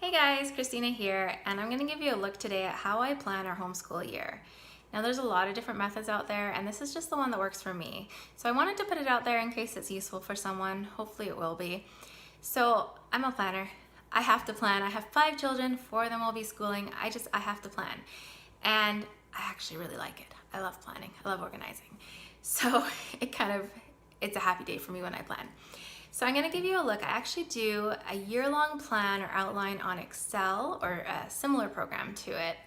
Hey guys, Christina here, and I'm going to give you a look today at how I plan our homeschool year. Now, there's a lot of different methods out there, and this is just the one that works for me. So I wanted to put it out there in case it's useful for someone. Hopefully it will be. So I'm a planner. I have to plan. I have 5 children, 4 of them will be schooling. I have to plan. And I actually really like it. I love planning. I love organizing. So it's a happy day for me when I plan. So I'm going to give you a look. I actually do a year-long plan or outline on Excel or a similar program to it.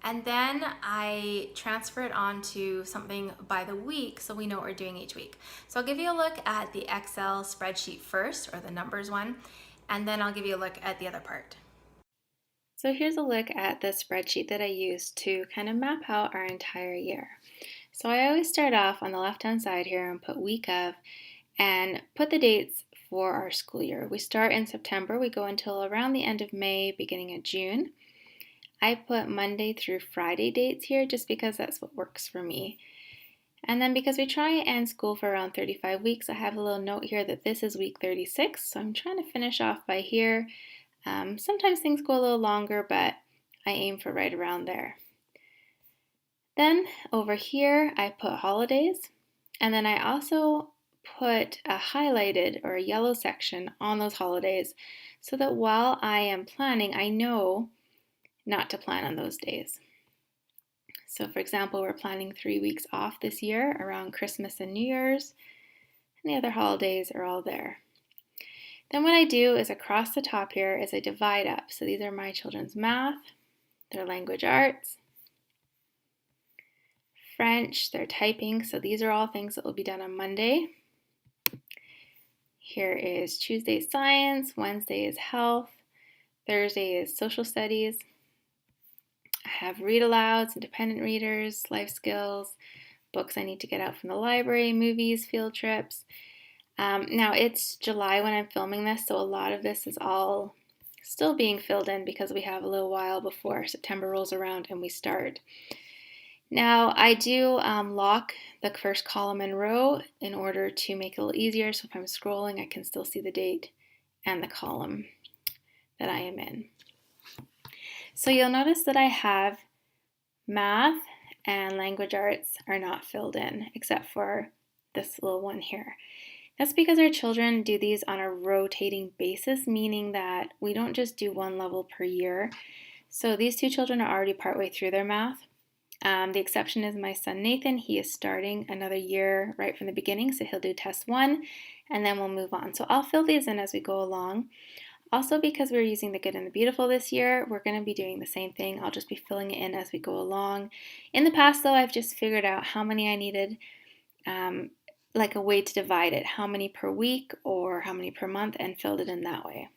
And then I transfer it onto something by the week so we know what we're doing each week. So I'll give you a look at the Excel spreadsheet first, or the numbers one, and then I'll give you a look at the other part. So here's a look at the spreadsheet that I use to kind of map out our entire year. So I always start off on the left-hand side here and put week of, and put the dates for our school year. We start in September, we go until around the end of May, beginning of June. I put Monday through Friday dates here just because that's what works for me. And then because we try and end school for around 35 weeks, I have a little note here that this is week 36, so I'm trying to finish off by here. Sometimes things go a little longer, but I aim for right around there. Then over here, I put holidays, and then I also put a highlighted or a yellow section on those holidays so that while I am planning, I know not to plan on those days. So for example, we're planning 3 weeks off this year around Christmas and New Year's, and the other holidays are all there. Then what I do is across the top here is I divide up. So these are my children's math, their language arts, French, their typing. So these are all things that will be done on Monday. Here is Tuesday science, Wednesday is health, Thursday is social studies. I have read alouds, independent readers, life skills, books I need to get out from the library, movies, field trips. Now it's July when I'm filming this, so a lot of this is all still being filled in because we have a little while before September rolls around and we start. Now I do lock the first column and row in order to make it a little easier, so if I'm scrolling I can still see the date and the column that I am in. So you'll notice that I have math and language arts are not filled in except for this little one here. That's because our children do these on a rotating basis, meaning that we don't just do one level per year. So these 2 children are already partway through their math. The exception is my son Nathan. He is starting another year right from the beginning, so he'll do test 1 and then we'll move on. So I'll fill these in as we go along. Also, because we're using the good and the beautiful this year, we're going to be doing the same thing. I'll just be filling it in as we go along. In the past though, I've just figured out how many I needed, like a way to divide it, how many per week or how many per month, and filled it in that way.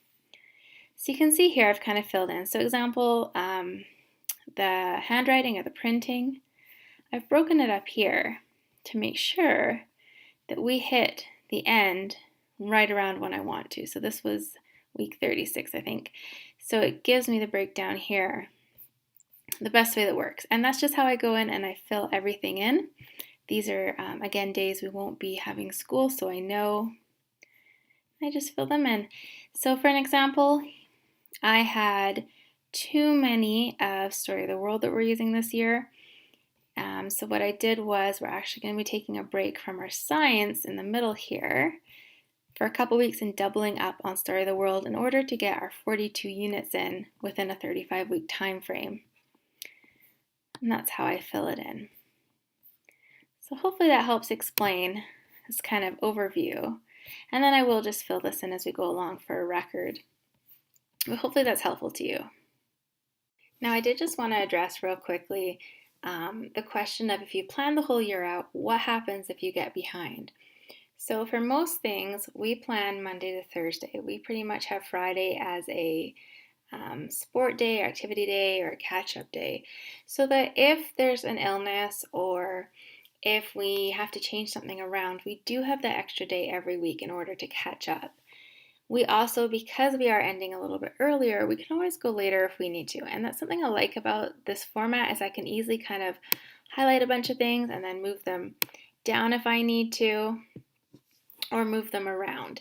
So you can see here I've kind of filled in. So example, the handwriting or the printing, I've broken it up here to make sure that we hit the end right around when I want to. So this was week 36, I think. So it gives me the breakdown here, the best way that works. And that's just how I go in and I fill everything in. These are, again, days we won't be having school, so I know. I just fill them in. So for an example, I had too many of Story of the World that we're using this year. So what I did was we're actually going to be taking a break from our science in the middle here for a couple weeks and doubling up on Story of the World in order to get our 42 units in within a 35-week time frame. And that's how I fill it in. So hopefully that helps explain this kind of overview. And then I will just fill this in as we go along for a record. But hopefully that's helpful to you. Now I did just want to address real quickly the question of if you plan the whole year out, what happens if you get behind? So for most things, we plan Monday to Thursday. We pretty much have Friday as a sport day, or activity day, or catch-up day. So that if there's an illness or if we have to change something around, we do have that extra day every week in order to catch up. We also, because we are ending a little bit earlier, we can always go later if we need to. And that's something I like about this format is I can easily kind of highlight a bunch of things and then move them down if I need to, or move them around.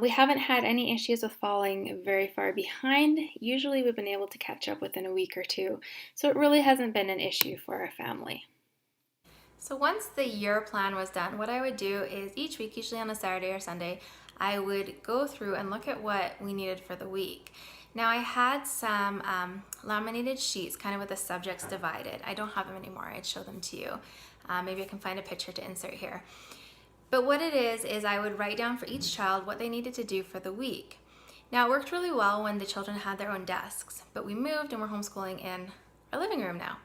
We haven't had any issues with falling very far behind. Usually we've been able to catch up within a week or two, so it really hasn't been an issue for our family. So once the year plan was done, what I would do is each week, usually on a Saturday or Sunday, I would go through and look at what we needed for the week. Now I had some laminated sheets kind of with the subjects divided. I don't have them anymore. I'd show them to you. Maybe I can find a picture to insert here. But what it is I would write down for each child what they needed to do for the week. Now it worked really well when the children had their own desks, but we moved and we're homeschooling in our living room now.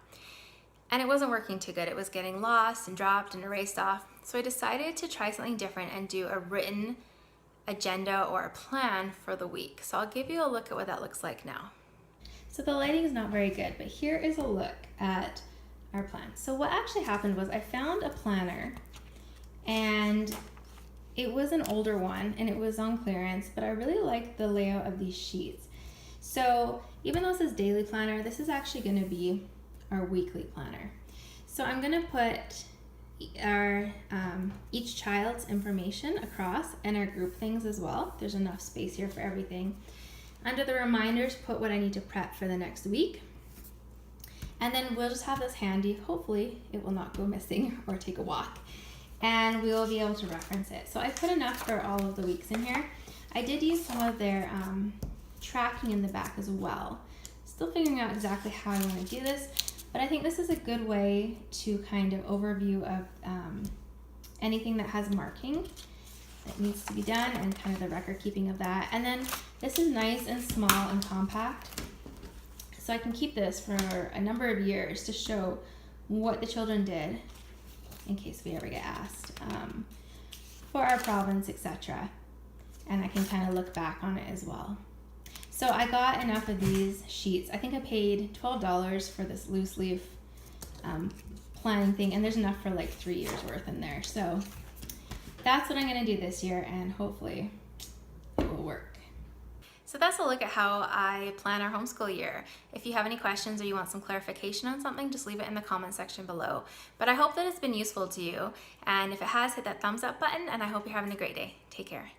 And it wasn't working too good. It was getting lost and dropped and erased off. So I decided to try something different and do a written agenda or a plan for the week. So I'll give you a look at what that looks like now. So the lighting is not very good, but here is a look at our plan. So what actually happened was I found a planner, and it was an older one and it was on clearance, but I really liked the layout of these sheets. So even though it says daily planner, this is actually going to be our weekly planner. So I'm going to put our each child's information across and our group things as well. There's enough space here for everything. Under the reminders, put what I need to prep for the next week. And then we'll just have this handy. Hopefully it will not go missing or take a walk. And we'll be able to reference it. So I put enough for all of the weeks in here. I did use some of their tracking in the back as well. Still figuring out exactly how I want to do this, but I think this is a good way to kind of overview of anything that has marking that needs to be done and kind of the record keeping of that. And then this is nice and small and compact, so I can keep this for a number of years to show what the children did in case we ever get asked for our province, etc. And I can kind of look back on it as well. So I got enough of these sheets. I think I paid $12 for this loose leaf planning thing, and there's enough for like 3 years worth in there. So that's what I'm going to do this year, and hopefully it will work. So that's a look at how I plan our homeschool year. If you have any questions or you want some clarification on something, just leave it in the comment section below. But I hope that it's been useful to you, and if it has, hit that thumbs up button, and I hope you're having a great day. Take care.